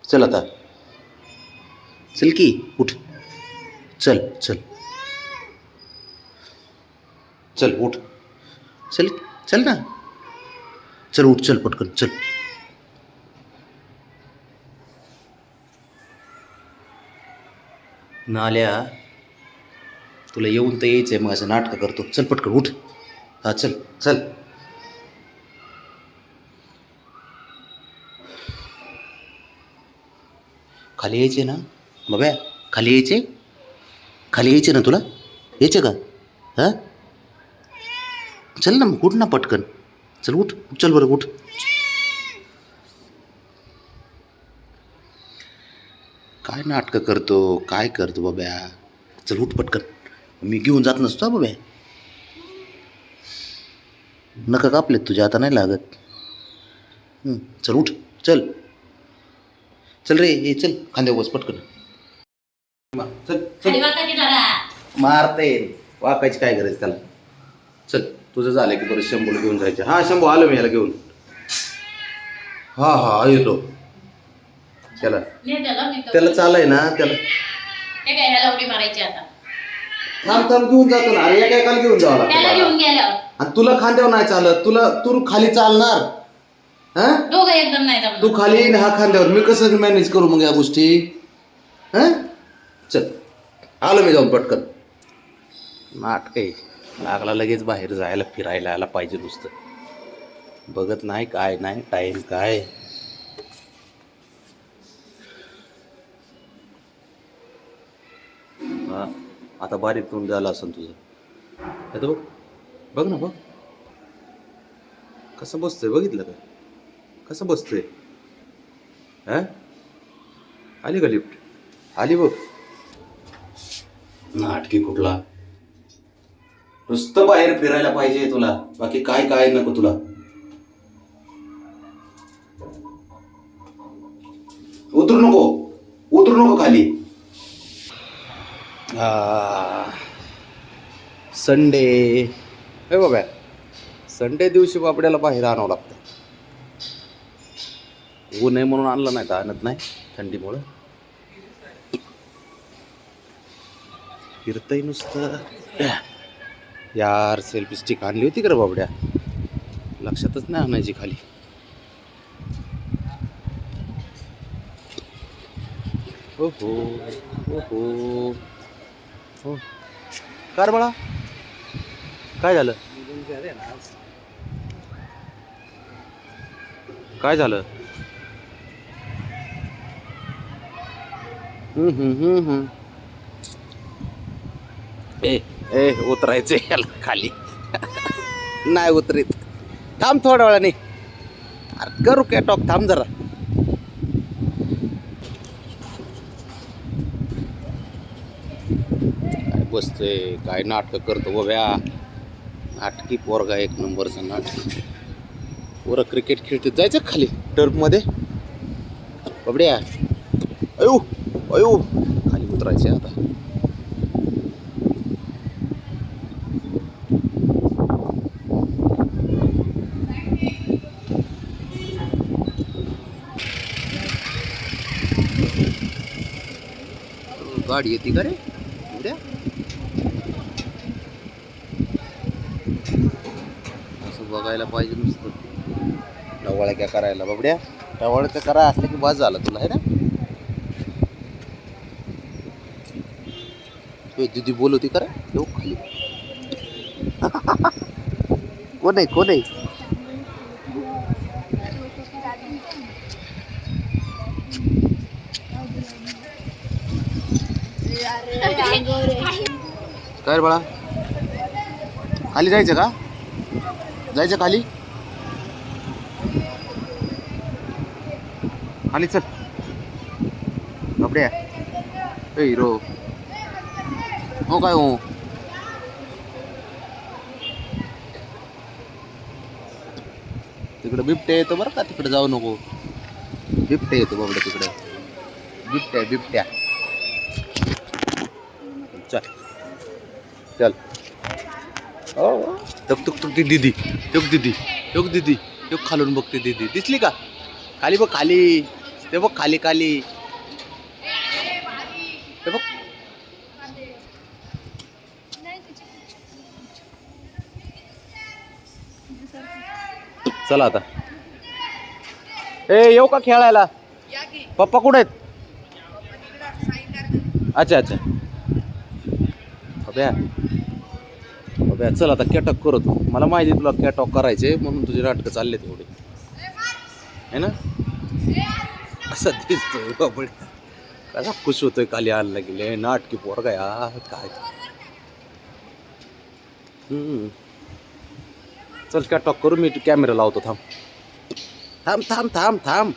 चल आता, चल की उठ, चल चल चल उठ, चल चल ना, चल उठ, चल पटकन चल. नाल्या, तुला येऊन तर यायचंय, मग असं नाटकं करतो. चल पटकन उठ. हा चल चल. खाली यायचे ना बाब्या, खाली यायचे, खाली यायचे ना तुला, यायचे का? हां चल ना मग, उठ ना पटकन, चल उठ, चल बरं उठ. काय नाटकं करतो, काय करतो बाब्या, चल उठ पटकन. मी घेऊन जात नसतो हा बाब्या. नका कापलेत तुझ्या, आता नाही लागत. चल उठ, चल चल रे, ये चल खांद्यावर बस पटकन. चल चल, मारता येईल, वाकायची काय गरज त्याला. चल तुझं झालं की परत शंभूला घेऊन जायचं. हा शंभू आलो मी याला घेऊन. हा हा येतो. त्याला त्याला चालय ना, त्याला थांब थांब घेऊन जातो ना. अरे काय काल घेऊन जावं लागतं. आणि तुला खांद्यावर नाही चालत, तू खाली चालणार. हा तू खाली हा खांद्यावर, मी कसं मॅनेज करू मग या गोष्टी. हा चल आलो मी जाऊन पटकन. नाटक आहे, लागला लगेच बाहेर जायला फिरायला यायला पाहिजे नुसतं. बघत नाही काय नाही, टाईम काय. हा आता बारीक तोंड द्यायला असेल तुझं. हे बघ, बघ ना बघ कसं बसतोय, बघितलं का कसं बसतोय. हा आली का लिफ्ट, आली बघ. नाटकी कुठला, नुसतं बाहेर फिरायला पाहिजे तुला, बाकी काय काय नको तुला. उतरू नको, उतरू नको खाली. संडे हे बाबा, संडे दिवशी बाबड्याला बाहेर आणावं लागतं. ऊन आहे म्हणून आणलं नाही तर आणत नाही, थंडीमुळं फिरतंय नुसतं. यार सेल्फी स्टिक आणली होती का रे बाबड्या, लक्षातच नाही आणायची खाली. हो हो हो हो. कार बाळा, काय झालं, काय झालं. ए ए उतरायचे याला खाली. नाही उतरीत, थांब थोड्या वेळाने. अरे करू काय टॉक, थांब जरा. काय बसतोय, काय नाटक करतो बाब्या. नाटकी पोरगा, एक नंबरचा नाटक. पोरं क्रिकेट खेळते, जायचं खाली टर्फमध्ये. बाबड्या अयो अयो, खाली उतरायचे आता. गाडी येते का रे उद्या, असं बघायला पाहिजे नुसतं. डवाळ्या काय करायला बाबड्या, डवाळ्या काय करा असलं की बस झालं तुला, है ना. दीदी बोलवती का रे, येऊ खाली. कोण आहे कोण आहे. काय रे बाळा, खाली जायचं का, जायचं खाली, खाली चल बाबड्या. ए हिरो हो काय हो, तिकडं बिबट्या येतो बरं का, तिकडे जाऊ नको. बिबट्या येतो बाबड्या तिकडे, बिबट्या बिबट्या. चल चल. हो टक टक टक, ती दीदी टक, दीदी टक, दीदी टक खालून बघते. दीदी दिसली का, खाली बघ खाली. ते बघ खाली खाली ते बघ. चला आता ए येऊ का खेळायला? पप्पा कुठे आहेत? अच्छा अच्छा अभ्या अभ्या चल आता कॅटॉक करत. मला माहिती तुला कॅटॉक करायचे म्हणून तुझे नाटकं चालले तेवढे है ना. असं दिसतोय बाबड कसा खुश होतोय खाली आणला गेले नाटकी पोरगा यार काय. चल कॅटॉक करू मी कॅमेरा लावतो. थांब थांब थांब थांब थांब.